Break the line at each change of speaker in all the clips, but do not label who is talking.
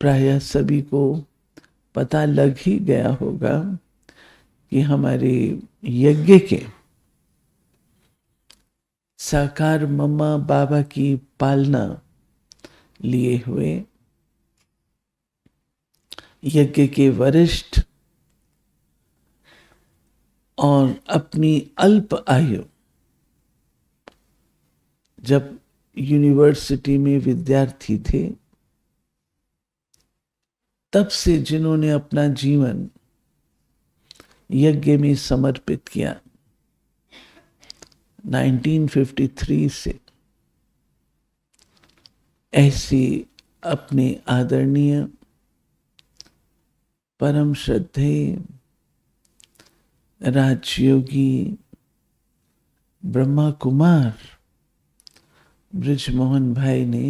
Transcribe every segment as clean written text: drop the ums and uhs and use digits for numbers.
प्रायः सभी को पता लग ही गया होगा कि हमारे यज्ञ के साकार मम्मा बाबा की पालना लिए हुए यज्ञ के वरिष्ठ और अपनी अल्प आयु जब यूनिवर्सिटी में विद्यार्थी थे तब से जिन्होंने अपना जीवन यज्ञ में समर्पित किया, 1953 से ऐसे अपने आदरणीय परम श्रद्धेय राजयोगी ब्रह्मा कुमार ब्रिजमोहन भाई ने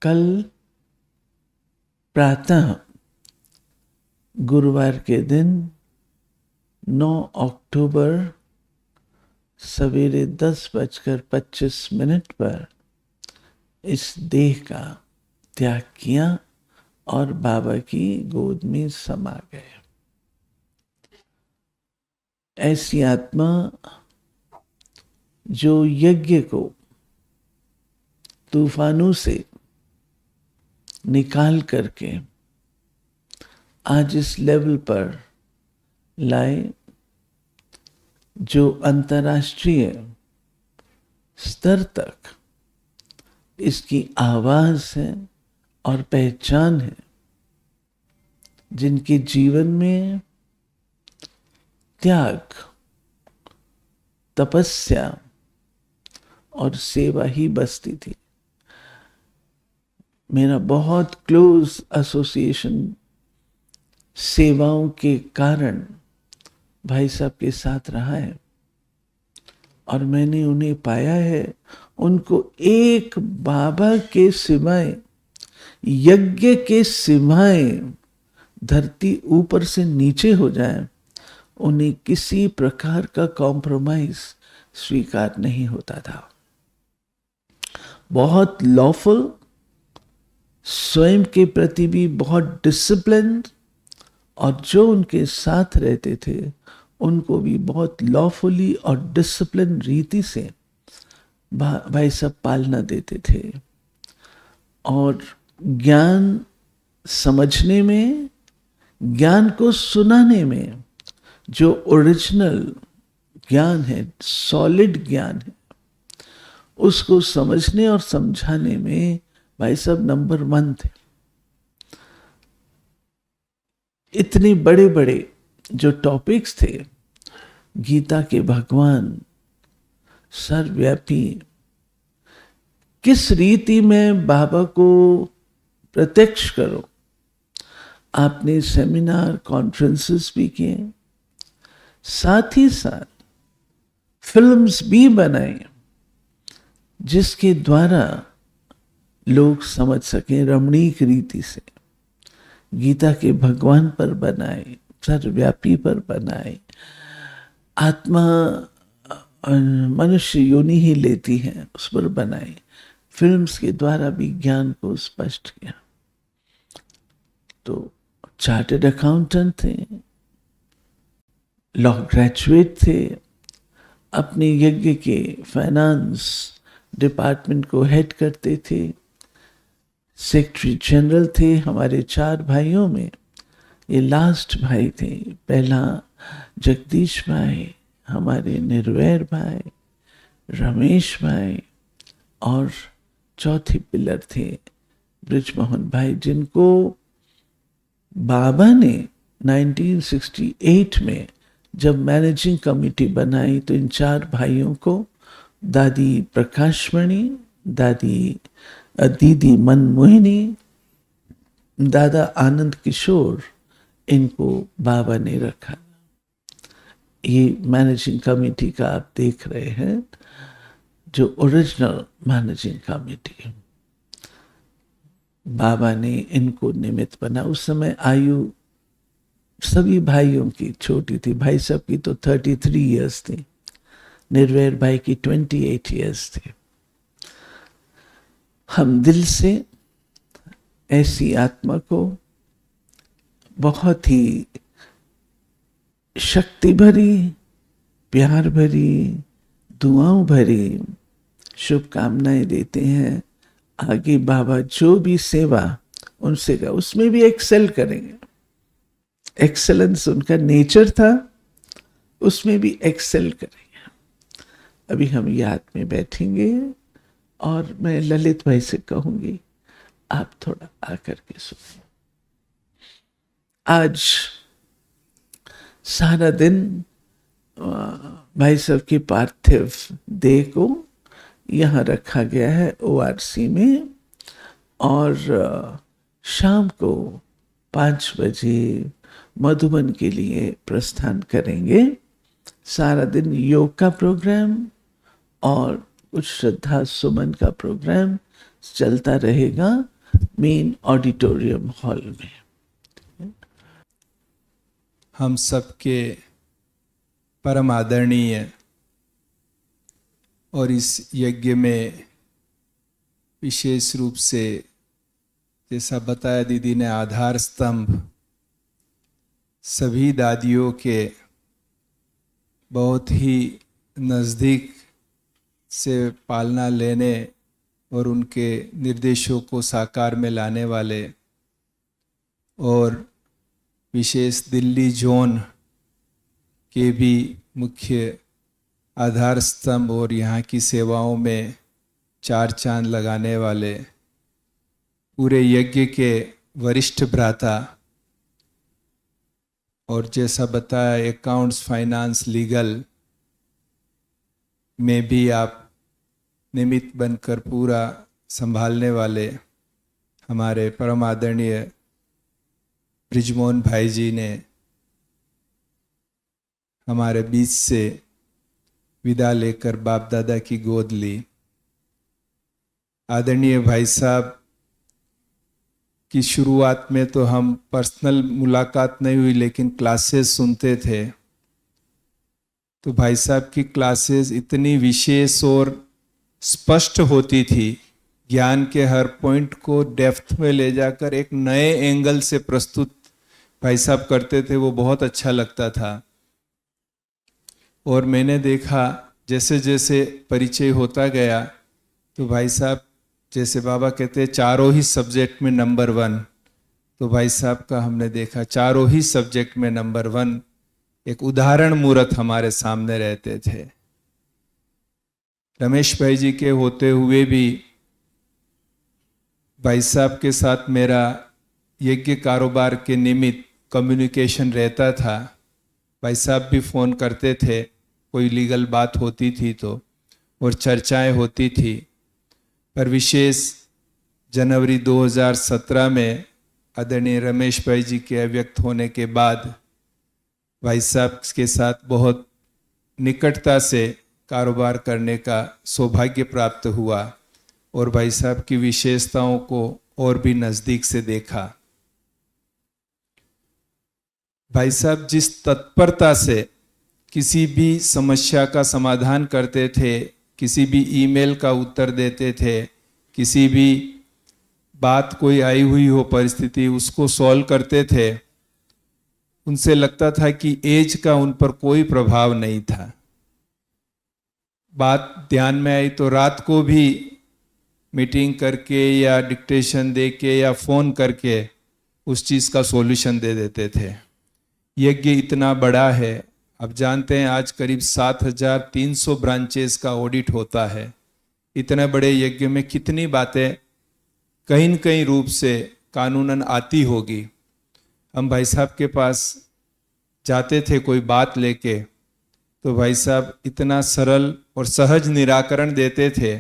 कल प्रातः गुरुवार के दिन 9 अक्टूबर सवेरे 10:25 पर इस देह का त्याग किया और बाबा की गोद में समा गए। ऐसी आत्मा जो यज्ञ को तूफानों से निकाल करके आज इस लेवल पर लाए, जो अंतर्राष्ट्रीय स्तर तक इसकी आवाज है और पहचान है, जिनके जीवन में त्याग, तपस्या और सेवा ही बसती थी। मेरा बहुत क्लोज एसोसिएशन सेवाओं के कारण भाई साहब के साथ रहा है और मैंने उन्हें पाया है, उनको एक बाबा के सिवाय, यज्ञ के सिवाय धरती ऊपर से नीचे हो जाए, उन्हें किसी प्रकार का कॉम्प्रोमाइज स्वीकार नहीं होता था। बहुत लॉफुल, स्वयं के प्रति भी बहुत डिसिप्लिन्ड, और जो उनके साथ रहते थे उनको भी बहुत लॉफुली और डिसिप्लिन रीति से भाई सब पालना देते थे। और ज्ञान समझने में, ज्ञान को सुनाने में, जो ओरिजिनल ज्ञान है, सॉलिड ज्ञान है, उसको समझने और समझाने में भाई साहब नंबर 1 थे। इतने बड़े बड़े जो टॉपिक्स थे, गीता के भगवान, सर्वव्यापी, किस रीति में बाबा को प्रत्यक्ष करो। आपने सेमिनार, कॉन्फ्रेंसेस भी किए, साथ ही साथ फिल्म्स भी बनाए जिसके द्वारा लोग समझ सकें रमणीक रीति से। गीता के भगवान पर बनाए, सर्वव्यापी पर बनाए, आत्मा मनुष्य योनि ही लेती है उस पर बनाए, फिल्म्स के द्वारा भी ज्ञान को स्पष्ट किया। तो चार्टर्ड अकाउंटेंट थे, लॉ ग्रेजुएट थे, अपने यज्ञ के फाइनेंस डिपार्टमेंट को हेड करते थे, सेक्रेटरी जनरल थे। हमारे 4 भाइयों में ये लास्ट भाई थे। पहला जगदीश भाई, हमारे निर्वैर भाई, रमेश भाई, और चौथी पिलर थे ब्रिजमोहन भाई, जिनको बाबा ने 1968 में जब मैनेजिंग कमेटी बनाई तो इन 4 भाइयों को दादी प्रकाशमणि, दीदी मनमोहिनी, दादा आनंद किशोर, इनको बाबा ने रखा। ये मैनेजिंग कमेटी का आप देख रहे हैं, जो ओरिजिनल मैनेजिंग कमेटी, बाबा ने इनको निमित्त बना। उस समय आयु सभी भाइयों की छोटी थी। भाई साहब की तो 33 इयर्स थी, निर्वैर भाई की 28 इयर्स थी। हम दिल से ऐसी आत्मा को बहुत ही शक्ति भरी, प्यार भरी, दुआओं भरी शुभकामनाएं देते हैं। आगे बाबा जो भी सेवा उनसे का उसमें भी एक्सेल करेंगे। एक्सेलेंस उनका नेचर था, उसमें भी एक्सेल करेंगे। अभी हम याद में बैठेंगे और मैं ललित भाई से कहूंगी आप थोड़ा आकर के सुनिए। आज सारा दिन भाई साहब की पार्थिव देह को यहाँ रखा गया है ORC में, और शाम को 5 बजे मधुबन के लिए प्रस्थान करेंगे। सारा दिन योग का प्रोग्राम और कुछ श्रद्धा सुमन का प्रोग्राम चलता रहेगा मेन ऑडिटोरियम हॉल में।
हम सबके परम आदरणीय और इस यज्ञ में विशेष रूप से जैसा बताया दीदी ने, आधार स्तंभ सभी दादियों के बहुत ही नज़दीक से पालना लेने और उनके निर्देशों को साकार में लाने वाले, और विशेष दिल्ली जोन के भी मुख्य आधार स्तंभ और यहाँ की सेवाओं में 4 चांद लगाने वाले, पूरे यज्ञ के वरिष्ठ भ्राता, और जैसा बताया अकाउंट्स, फाइनेंस, लीगल में भी आप निमित्त बनकर पूरा संभालने वाले हमारे परम आदरणीय ब्रिजमोहन भाई जी ने हमारे बीच से विदा लेकर बाप दादा की गोद ली। आदरणीय भाई साहब की शुरुआत में तो हम पर्सनल मुलाकात नहीं हुई, लेकिन क्लासेस सुनते थे। तो भाई साहब की क्लासेस इतनी विशेष और स्पष्ट होती थी, ज्ञान के हर पॉइंट को डेप्थ में ले जाकर एक नए एंगल से प्रस्तुत भाई साहब करते थे। वो बहुत अच्छा लगता था। और मैंने देखा जैसे जैसे परिचय होता गया तो भाई साहब, जैसे बाबा कहते हैं चारों ही सब्जेक्ट में नंबर 1, तो भाई साहब का हमने देखा चारों ही सब्जेक्ट में नंबर 1, एक उदाहरण मूर्त हमारे सामने रहते थे। रमेश भाई जी के होते हुए भी भाई साहब के साथ मेरा यज्ञ कारोबार के निमित्त कम्युनिकेशन रहता था। भाई साहब भी फ़ोन करते थे, कोई लीगल बात होती थी तो, और चर्चाएं होती थी। पर विशेष जनवरी 2017 में आदरणीय रमेश भाई जी के अव्यक्त होने के बाद भाई साहब के साथ बहुत निकटता से कारोबार करने का सौभाग्य प्राप्त हुआ और भाई साहब की विशेषताओं को और भी नज़दीक से देखा। भाई साहब जिस तत्परता से किसी भी समस्या का समाधान करते थे, किसी भी ईमेल का उत्तर देते थे, किसी भी बात कोई आई हुई हो परिस्थिति उसको सॉल्व करते थे, उनसे लगता था कि एज का उन पर कोई प्रभाव नहीं था। बात ध्यान में आई तो रात को भी मीटिंग करके या डिक्टेशन दे के या फ़ोन करके उस चीज़ का सॉल्यूशन दे देते थे। यज्ञ इतना बड़ा है, अब जानते हैं आज करीब 7300 ब्रांचेस का ऑडिट होता है। इतने बड़े यज्ञ में कितनी बातें कहीं न कहीं रूप से कानूनन आती होगी। हम भाई साहब के पास जाते थे कोई बात लेके, तो भाई साहब इतना सरल और सहज निराकरण देते थे,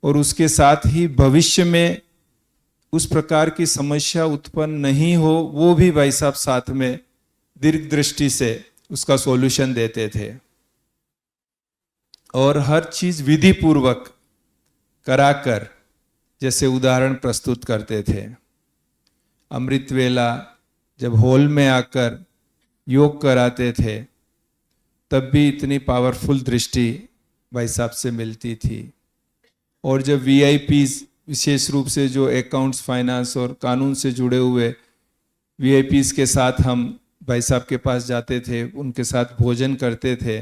और उसके साथ ही भविष्य में उस प्रकार की समस्या उत्पन्न नहीं हो वो भी भाई साहब साथ में दीर्घ दृष्टि से उसका सॉल्यूशन देते थे। और हर चीज विधि पूर्वक कराकर जैसे उदाहरण प्रस्तुत करते थे। अमृत वेला जब हॉल में आकर योग कराते थे तब भी इतनी पावरफुल दृष्टि भाई साहब से मिलती थी। और जब वीआईपीज विशेष रूप से जो अकाउंट्स, फाइनेंस और कानून से जुड़े हुए वीआईपीज के साथ हम भाई साहब के पास जाते थे, उनके साथ भोजन करते थे,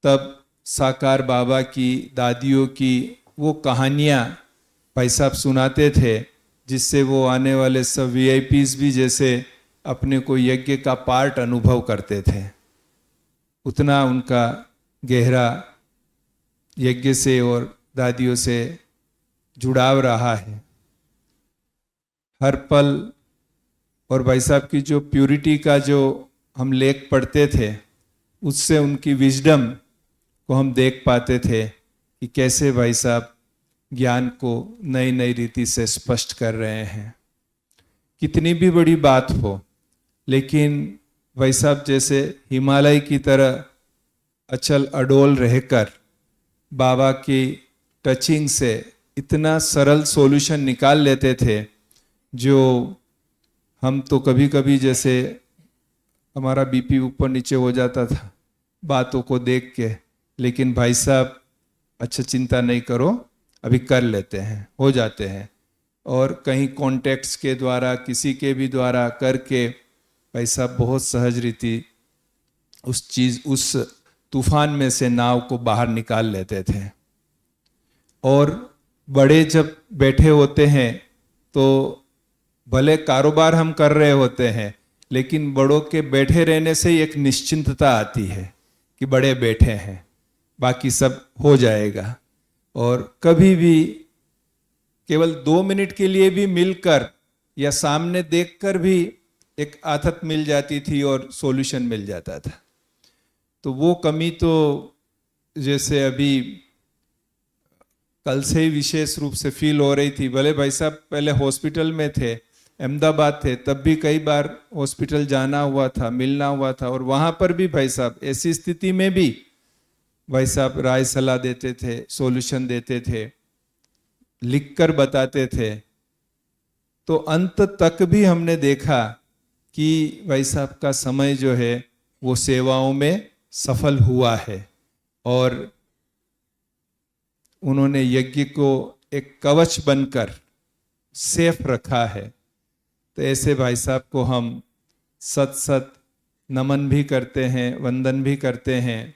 तब साकार बाबा की, दादियों की वो कहानियाँ भाई साहब सुनाते थे, जिससे वो आने वाले सब वीआईपीज भी जैसे अपने को यज्ञ का पार्ट अनुभव करते थे। उतना उनका गहरा यज्ञ से और दादियों से जुड़ाव रहा है हर पल। और भाई साहब की जो प्यूरिटी का जो हम लेख पढ़ते थे, उससे उनकी विजडम को हम देख पाते थे कि कैसे भाई साहब ज्ञान को नई नई रीति से स्पष्ट कर रहे हैं। कितनी भी बड़ी बात हो, लेकिन भाई साहब जैसे हिमालय की तरह अचल अडोल रहकर बाबा की टचिंग से इतना सरल सॉल्यूशन निकाल लेते थे, जो हम तो कभी कभी जैसे हमारा बीपी ऊपर नीचे हो जाता था बातों को देख के, लेकिन भाई साहब अच्छा चिंता नहीं करो, अभी कर लेते हैं, हो जाते हैं। और कहीं कॉन्टेक्ट्स के द्वारा, किसी के भी द्वारा करके भाई साहब बहुत सहज रीति उस तूफान में से नाव को बाहर निकाल लेते थे। और बड़े जब बैठे होते हैं तो भले कारोबार हम कर रहे होते हैं, लेकिन बड़ों के बैठे रहने से एक निश्चिंतता आती है कि बड़े बैठे हैं, बाकी सब हो जाएगा। और कभी भी केवल 2 मिनट के लिए भी मिलकर या सामने देखकर भी एक आदत मिल जाती थी और सॉल्यूशन मिल जाता था। तो वो कमी तो जैसे अभी कल से ही विशेष रूप से फील हो रही थी। भले भाई साहब पहले हॉस्पिटल में थे, अहमदाबाद थे, तब भी कई बार हॉस्पिटल जाना हुआ था, मिलना हुआ था, और वहाँ पर भी भाई साहब ऐसी स्थिति में भी भाई साहब राय सलाह देते थे, सॉल्यूशन देते थे, लिखकर बताते थे। तो अंत तक भी हमने देखा कि भाई साहब का समय जो है वो सेवाओं में सफल हुआ है, और उन्होंने यज्ञ को एक कवच बनकर सेफ रखा है। तो ऐसे भाई साहब को हम सत सत नमन भी करते हैं, वंदन भी करते हैं।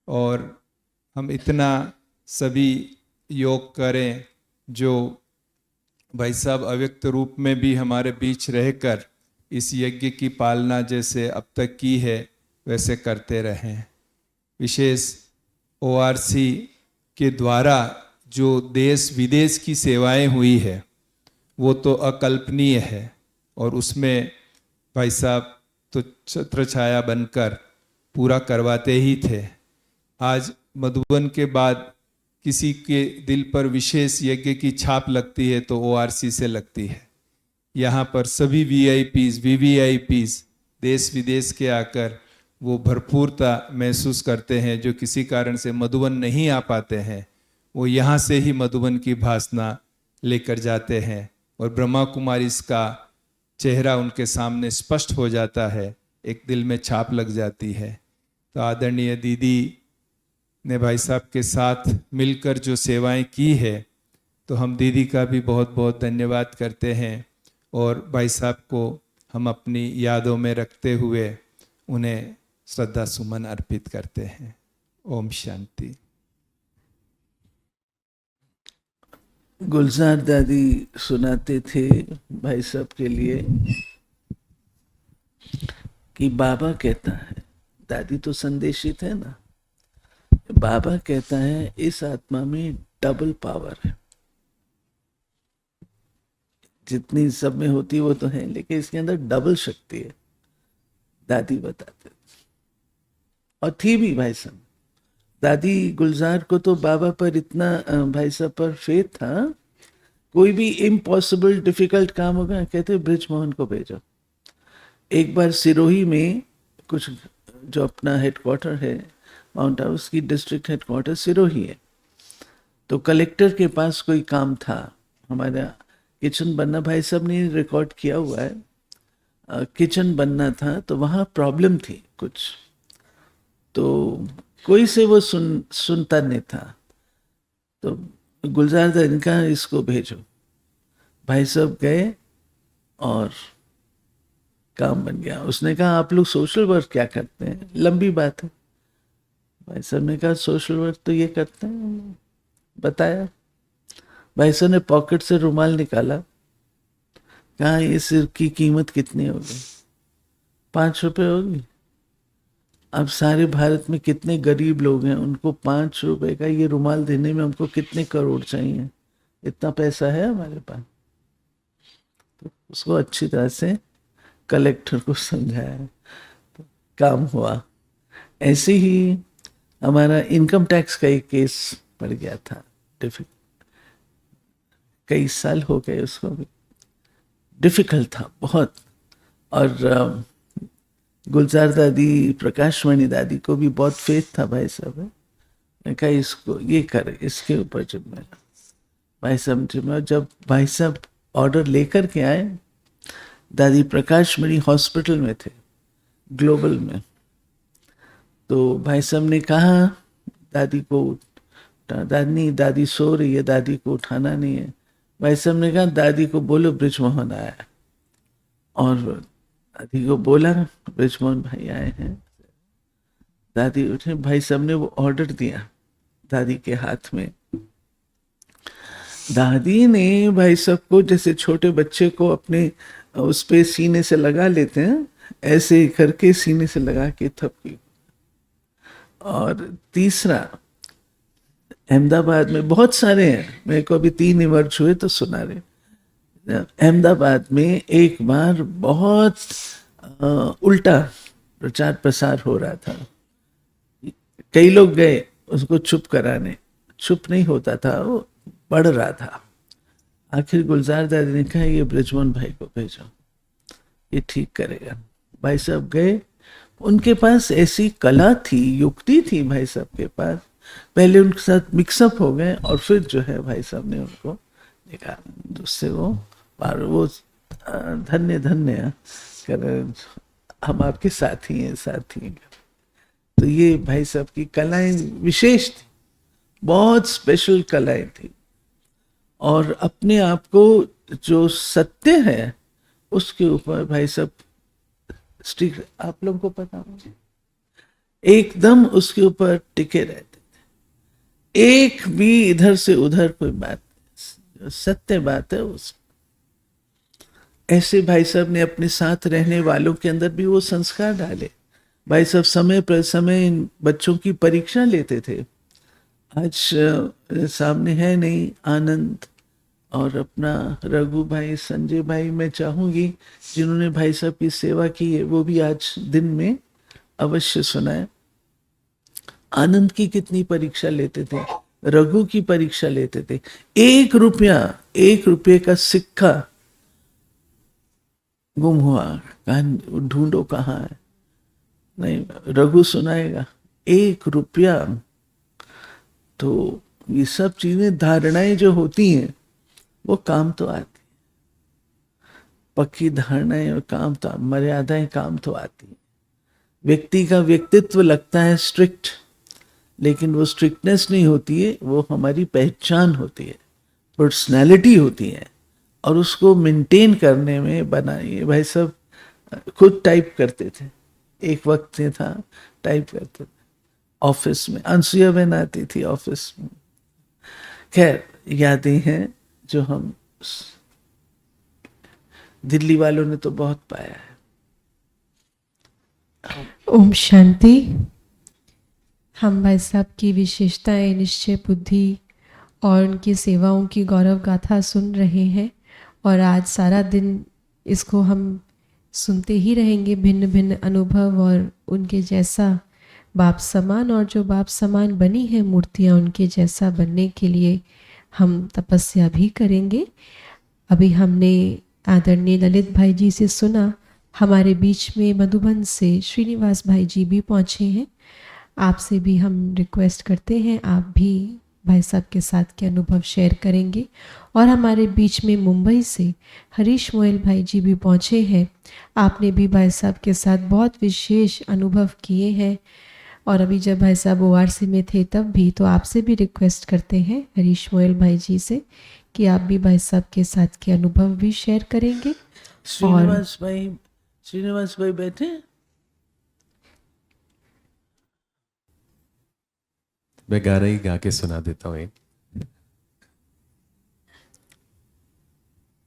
और हम इतना सभी योग करें जो भाई साहब अव्यक्त रूप में भी हमारे बीच रहकर इस यज्ञ की पालना जैसे अब तक की है वैसे करते रहें। विशेष ओआरसी के द्वारा जो देश विदेश की सेवाएं हुई है वो तो अकल्पनीय है, और उसमें भाई साहब तो छत्र छाया बनकर पूरा करवाते ही थे। आज मधुबन के बाद किसी के दिल पर विशेष यज्ञ की छाप लगती है तो ओआरसी से लगती है। यहाँ पर सभी वीआईपीज, वीवीआईपीज देश विदेश के आकर वो भरपूरता महसूस करते हैं। जो किसी कारण से मधुबन नहीं आ पाते हैं, वो यहाँ से ही मधुबन की भासना लेकर जाते हैं, और ब्रह्मा कुमारी इसका चेहरा उनके सामने स्पष्ट हो जाता है, एक दिल में छाप लग जाती है। तो आदरणीय दीदी ने भाई साहब के साथ मिलकर जो सेवाएं की है, तो हम दीदी का भी बहुत बहुत धन्यवाद करते हैं, और भाई साहब को हम अपनी यादों में रखते हुए उन्हें श्रद्धा सुमन अर्पित करते हैं। ओम शांति।
गुलजार दादी सुनाते थे भाई साहब के लिए कि बाबा कहता है, दादी तो संदेशित है ना, बाबा कहता है इस आत्मा में डबल पावर है। जितनी सब में होती वो तो है, लेकिन इसके अंदर डबल शक्ति है, दादी बताते। और थी भी भाई साहब। दादी गुलजार को तो बाबा पर इतना भाई साहब पर फेथ था, कोई भी इम्पॉसिबल डिफिकल्ट काम होगा कहते ब्रिज मोहन को भेजो। एक बार सिरोही में कुछ जो अपना हेडक्वार्टर है माउंट आबू की डिस्ट्रिक्ट हेडक्वार्टर सिरोही है, तो कलेक्टर के पास कोई काम था। हमारा किचन बनना, भाई साहब ने रिकॉर्ड किया हुआ है, किचन बनना था, तो वहाँ प्रॉब्लम थी कुछ, तो कोई से वो सुनता नहीं था। तो गुलजार दा इनका इसको भेजो। भाई साहब गए और काम बन गया। उसने कहा आप लोग सोशल वर्क क्या करते हैं? लंबी बात है। भाई साहब ने कहा सोशल वर्क तो ये करते हैं, बताया। भाई साहब ने पॉकेट से रुमाल निकाला, कहा ये सिर की कीमत कितनी होगी? 5 रुपए होगी। अब सारे भारत में कितने गरीब लोग हैं, उनको 5 रुपए का ये रुमाल देने में हमको कितने करोड़ चाहिए? इतना पैसा है हमारे पास। तो उसको अच्छी तरह से कलेक्टर को समझाया, तो काम हुआ। ऐसे ही हमारा इनकम टैक्स का एक केस पड़ गया था, कई साल हो गए उसको भी, डिफिकल्ट था बहुत। और गुलजार दादी, प्रकाशमणि दादी को भी बहुत फेथ था भाई साहब। मैं कहा इसको ये करे, इसके ऊपर जिम्मेदार भाई साहब जिम्मेदार। जब भाई साहब ऑर्डर लेकर के आए, दादी प्रकाशमणि हॉस्पिटल में थे, ग्लोबल में। तो भाई साहब ने कहा दादी को, दादी सो रही है, दादी को उठाना नहीं है। भाई साहब ने कहा दादी को बोलो ब्रिजमोहन आया। और दादी को बोला ब्रिजमोहन भाई आए हैं। दादी उठे, भाई साहब ने वो ऑर्डर दिया दादी के हाथ में। दादी ने भाई साहब को जैसे छोटे बच्चे को अपने उस पे सीने से लगा लेते हैं, ऐसे करके सीने से लगा के थपकी। और तीसरा, अहमदाबाद में बहुत सारे हैं, मेरे को अभी 3 इमर्ज हुए तो सुना रहे। अहमदाबाद में एक बार बहुत उल्टा प्रचार प्रसार हो रहा था। कई लोग गए उसको चुप कराने, चुप नहीं होता था, वो बढ़ रहा था। आखिर गुलजार दादी ने कहा ये ब्रिजमोहन भाई को भेजो, ये ठीक करेगा। भाई साहब गए, उनके पास ऐसी कला थी, युक्ति थी भाई साहब के पास। पहले उनके साथ मिक्सअप हो गए और फिर जो है भाई साहब ने उनको निकाला, जिससे वो धन्य धन्य कर, हम आपके साथी हैं, साथी हैं। तो ये भाई साहब की कलाएं विशेष थी, बहुत स्पेशल कलाएं थी। और अपने आप को जो सत्य है उसके ऊपर भाई साहब स्ट्रिक्ट, आप लोगों को पता होगा, एकदम उसके ऊपर टिके रहते थे। एक भी इधर से उधर कोई बात, सत्य बात है उस। ऐसे भाई साहब ने अपने साथ रहने वालों के अंदर भी वो संस्कार डाले। भाई साहब समय पर समय इन बच्चों की परीक्षा लेते थे। आज सामने है नहीं आनंद और अपना रघु भाई, संजय भाई, मैं चाहूंगी जिन्होंने भाई साहब की सेवा की है वो भी आज दिन में अवश्य सुनाए। आनंद की कितनी परीक्षा लेते थे, रघु की परीक्षा लेते थे। 1 रुपये का सिक्का गुम हुआ, ढूंढो कहाँ है, नहीं रघु सुनाएगा। 1 रुपया। तो ये सब चीजें, धारणाएं जो होती हैं वो काम तो आती, पक्की धारणाएं और काम तो, मर्यादाएं काम तो आती। व्यक्ति का व्यक्तित्व लगता है स्ट्रिक्ट, लेकिन वो स्ट्रिक्टनेस नहीं होती है, वो हमारी पहचान होती है, पर्सनैलिटी होती है। और उसको मेंटेन करने में बनाइए। भाई साहब खुद टाइप करते थे, एक वक्त में था टाइप करते थे ऑफिस में, अनसुईया बहन आती थी ऑफिस में। खैर यादें हैं जो हम, दिल्ली वालों ने तो बहुत पाया है।
ओम शांति। हम भाई साहब की विशेषताएं, निश्चय बुद्धि और उनकी सेवाओं की गौरव गाथा सुन रहे हैं और आज सारा दिन इसको हम सुनते ही रहेंगे। भिन्न भिन्न अनुभव और उनके जैसा बाप समान, और जो बाप समान बनी है मूर्तियाँ, उनके जैसा बनने के लिए हम तपस्या भी करेंगे। अभी हमने आदरणीय ललित भाई जी से सुना। हमारे बीच में मधुबन से श्रीनिवास भाई जी भी पहुँचे हैं। आपसे भी हम रिक्वेस्ट करते हैं, आप भी भाई साहब के साथ के अनुभव शेयर करेंगे। और हमारे बीच में मुंबई से हरीश मोयल भाई जी भी पहुँचे हैं। आपने भी भाई साहब के साथ बहुत विशेष अनुभव किए हैं और अभी जब भाई साहब ORC में थे तब भी, तो आपसे भी रिक्वेस्ट करते हैं हरीश मोयल भाई जी से कि आप भी भाई साहब के साथ के अनुभव भी शेयर करेंगे।
श्रीनिवास भाई बैठे।
मैं गाना ही गा के सुना देता हूँ एक।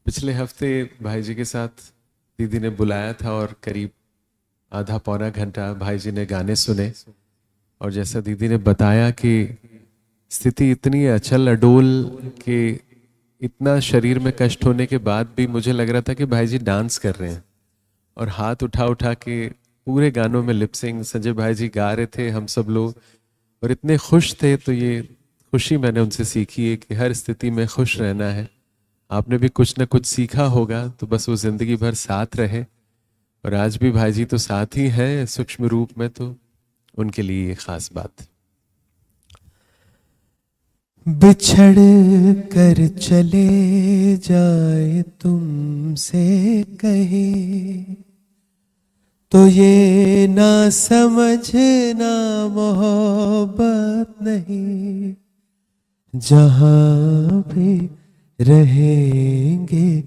पिछले हफ्ते भाई जी के साथ दीदी ने बुलाया था और करीब आधा पौना घंटा भाई जी ने गाने सुने, और जैसा दीदी ने बताया कि स्थिति इतनी अचल अडोल कि इतना शरीर में कष्ट होने के बाद भी मुझे लग रहा था कि भाई जी डांस कर रहे हैं और हाथ उठा उठा के पूरे गानों में लिपसिंग संजय भाई जी गा रहे थे, हम सब लोग, और इतने खुश थे। तो ये खुशी मैंने उनसे सीखी है कि हर स्थिति में खुश रहना है। आपने भी कुछ ना कुछ सीखा होगा, तो बस वो जिंदगी भर साथ रहे। और आज भी भाई जी तो साथ ही हैं सूक्ष्म रूप में, तो उनके लिए ये खास बात। बिछड़ कर चले जाए तुमसे कहीं, तो ये ना समझना मोहब्बत नहीं। जहां भी रहेंगे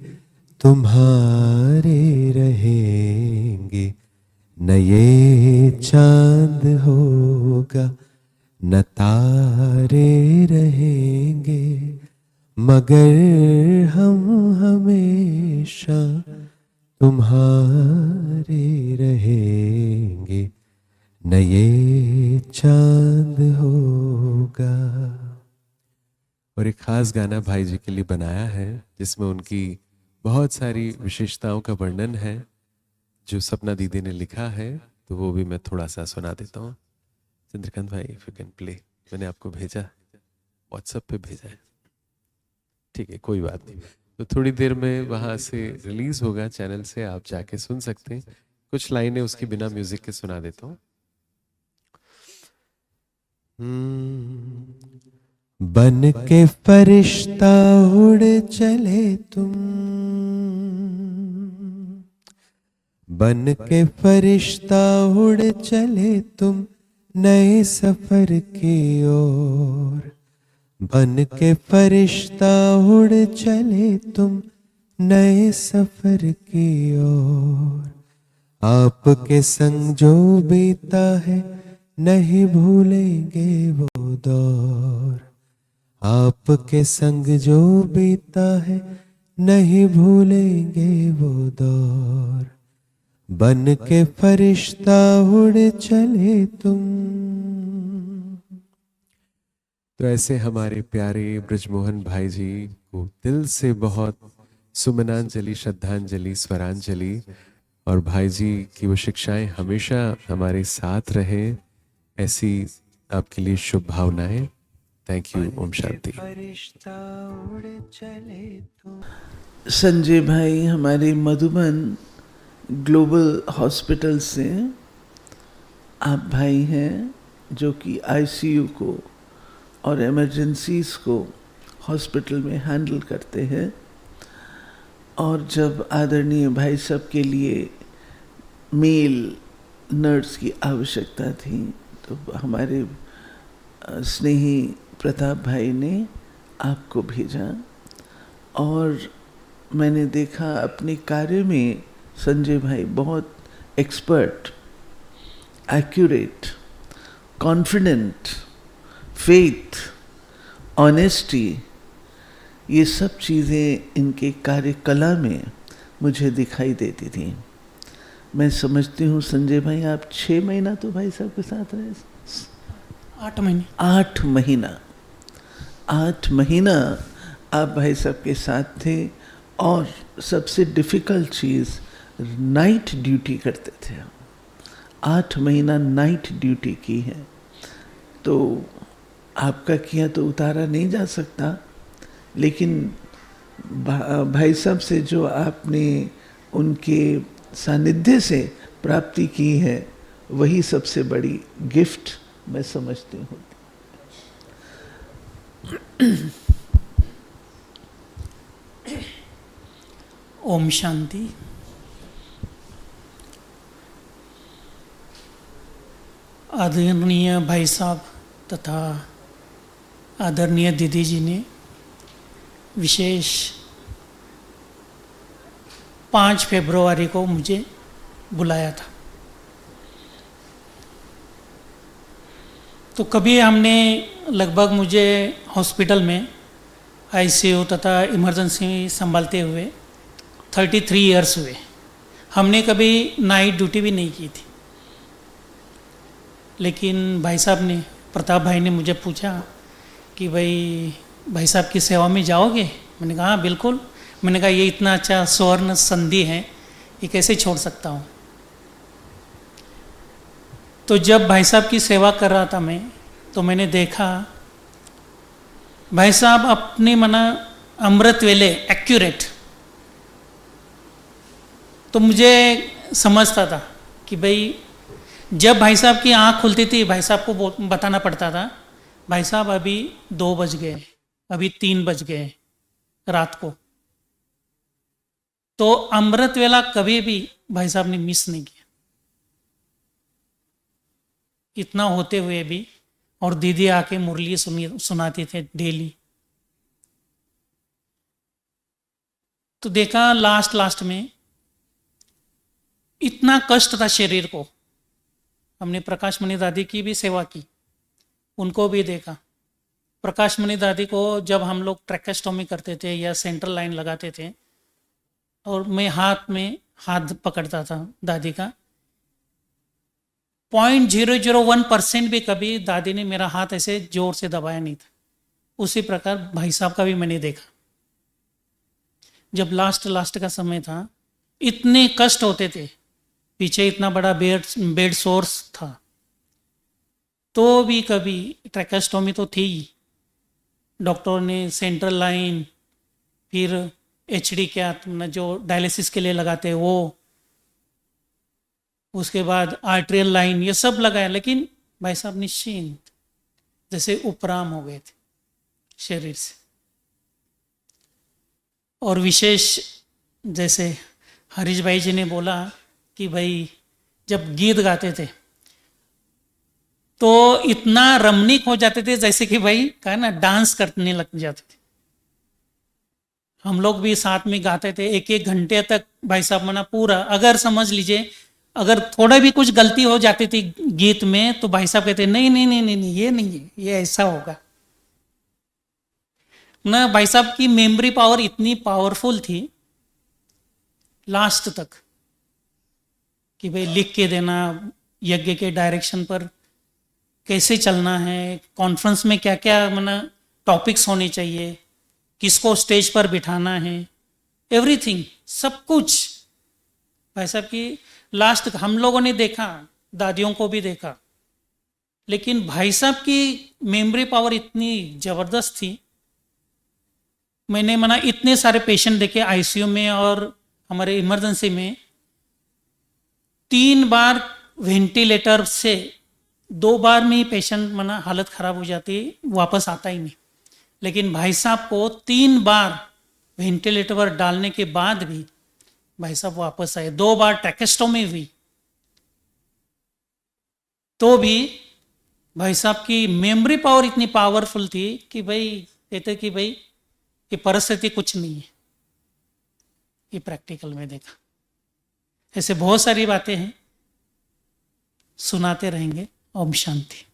तुम्हारे रहेंगे, न ये चांद होगा न तारे रहेंगे, मगर हम हमेशा तुम्हारे रहेंगे, न ये चांद होगा। और एक खास गाना भाई जी के लिए बनाया है जिसमें उनकी बहुत सारी विशेषताओं का वर्णन है जो सपना दीदी ने लिखा है, तो वो भी मैं थोड़ा सा सुना देता हूँ। चंद्रकांत भाई इफ यू कैन प्ले। मैंने आपको भेजा, व्हाट्सएप पे भेजा है, ठीक है, कोई बात नहीं। तो थोड़ी देर में वहाँ से रिलीज होगा चैनल से, आप जाके सुन सकते हैं। कुछ लाइनें उसकी बिना म्यूजिक के सुना देता हूँ। बन के फरिश्ता उड़ चले तुम, बन के फरिश्ता उड़ चले तुम नए सफर की ओर, बन के फरिश्ता उड़ चले तुम नए सफर की ओर। आपके संग जो बीता है नहीं भूलेंगे वो दौर, आपके संग जो बीता है नहीं भूलेंगे वो दौर। बन के फरिश्ता उड़ चले तुम। तो ऐसे हमारे प्यारे ब्रजमोहन भाई जी को दिल से बहुत सुमनांजलि, श्रद्धांजलि, स्वरांजलि, और भाई जी की वो शिक्षाएं हमेशा हमारे साथ रहे, ऐसी आपके लिए शुभ भावनाएं। Thank you. ओम शांति।
संजय भाई हमारे मधुबन ग्लोबल हॉस्पिटल से आप भाई हैं जो कि आईसीयू को और इमरजेंसीज को हॉस्पिटल में हैंडल करते हैं। और जब आदरणीय भाई साहब के लिए मेल नर्स की आवश्यकता थी तो हमारे स्नेही प्रताप भाई ने आपको भेजा, और मैंने देखा अपने कार्य में संजय भाई बहुत expert, accurate, confident, faith, honesty, ये सब चीज़ें इनके कार्यकला में मुझे दिखाई देती थी। मैं समझती हूँ संजय भाई आप 6 महीना तो भाई साहब के साथ रहे।
8 महीने।
8 महीना, 8 महीना आप भाई साहब के साथ थे। और सबसे डिफ़िकल्ट चीज़, नाइट ड्यूटी करते थे। 8 महीना नाइट ड्यूटी की है, तो आपका किया तो उतारा नहीं जा सकता, लेकिन भाई साहब से जो आपने उनके सानिध्य से प्राप्ति की है वही सबसे बड़ी गिफ्ट मैं समझती हूँ।
ओम शांति। आदरणीय भाई साहब तथा आदरणीय दीदी जी ने विशेष 5 फरवरी को मुझे बुलाया था। तो कभी हमने लगभग मुझे हॉस्पिटल में आईसीयू तथा इमरजेंसी संभालते हुए 33 इयर्स हुए। हमने कभी नाइट ड्यूटी भी नहीं की थी। लेकिन भाई साहब ने, प्रताप भाई ने मुझे पूछा कि भाई साहब की सेवा में जाओगे? मैंने कहा हाँ बिल्कुल। मैंने कहा ये इतना अच्छा स्वर्ण संधि है, ये कैसे छोड़ सकता हूँ। तो जब भाई साहब की सेवा कर रहा था मैं, तो मैंने देखा भाई साहब अपने मना अमृत वेले एक्यूरेट। तो मुझे समझता था कि भाई जब भाई साहब की आंख खुलती थी, भाई साहब को बताना पड़ता था भाई साहब अभी 2 बज गए, अभी 3 बज गए रात को। तो अमृत वेला कभी भी भाई साहब ने मिस नहीं किया, इतना होते हुए भी। और दीदी आके मुरली सुनाते थे डेली। तो देखा लास्ट में इतना कष्ट था शरीर को। हमने प्रकाश मणि दादी की भी सेवा की, उनको भी देखा। प्रकाश मणि दादी को जब हम लोग ट्रैकेस्टोमी करते थे या सेंट्रल लाइन लगाते थे, और मैं हाथ पकड़ता था दादी का, 0.001% भी कभी दादी ने मेरा हाथ ऐसे जोर से दबाया नहीं था। उसी प्रकार भाई साहब का भी मैंने देखा। जब लास्ट का समय था, इतने कष्ट होते थे, पीछे इतना बड़ा बेड सोर्स था, तो भी कभी ट्रैकेस्टोमी तो थी ही। डॉक्टर ने सेंट्रल लाइन, फिर एचडी क्या जो डायलिसिस के लिए लगाते हैं वो, उसके बाद आर्ट्रियल लाइन, ये सब लगाया। लेकिन भाई साहब निश्चिंत जैसे उपराम हो गए थे शरीर से। और विशेष जैसे हरीश भाई जी ने बोला कि भाई जब गीत गाते थे तो इतना रमणीक हो जाते थे जैसे कि भाई कहा ना डांस करने लग जाते थे। हम लोग भी साथ में गाते थे 1-1 घंटे तक। भाई साहब मना पूरा, अगर समझ लीजिए अगर थोड़ा भी कुछ गलती हो जाती थी गीत में, तो भाई साहब कहते नहीं नहीं नहीं नहीं, नहीं ये नहीं है, ये ऐसा होगा ना। भाई साहब की मेमोरी पावर इतनी पावरफुल थी लास्ट तक कि भाई लिख के देना यज्ञ के डायरेक्शन पर कैसे चलना है, कॉन्फ्रेंस में क्या क्या मना टॉपिक्स होने चाहिए, किसको स्टेज पर बिठाना है, एवरीथिंग सब कुछ भाई साहब की लास्ट तक। हम लोगों ने देखा, दादियों को भी देखा, लेकिन भाई साहब की मेमोरी पावर इतनी जबरदस्त थी। मैंने मना इतने सारे पेशेंट देखे आईसीयू में और हमारे इमरजेंसी में। 3 बार वेंटिलेटर से 2 बार में ही पेशेंट मना हालत खराब हो जाती, वापस आता ही नहीं। लेकिन भाई साहब को 3 बार वेंटिलेटर पर डालने के बाद भी भाई साहब वापस आए। 2 बार ट्रैकेस्टोमी हुई तो भी भाई साहब की मेमोरी पावर इतनी पावरफुल थी कि भाई कहते कि भाई ये परिस्थिति कुछ नहीं है। ये प्रैक्टिकल में देखा। ऐसे बहुत सारी बातें हैं, सुनाते रहेंगे। ओम शांति।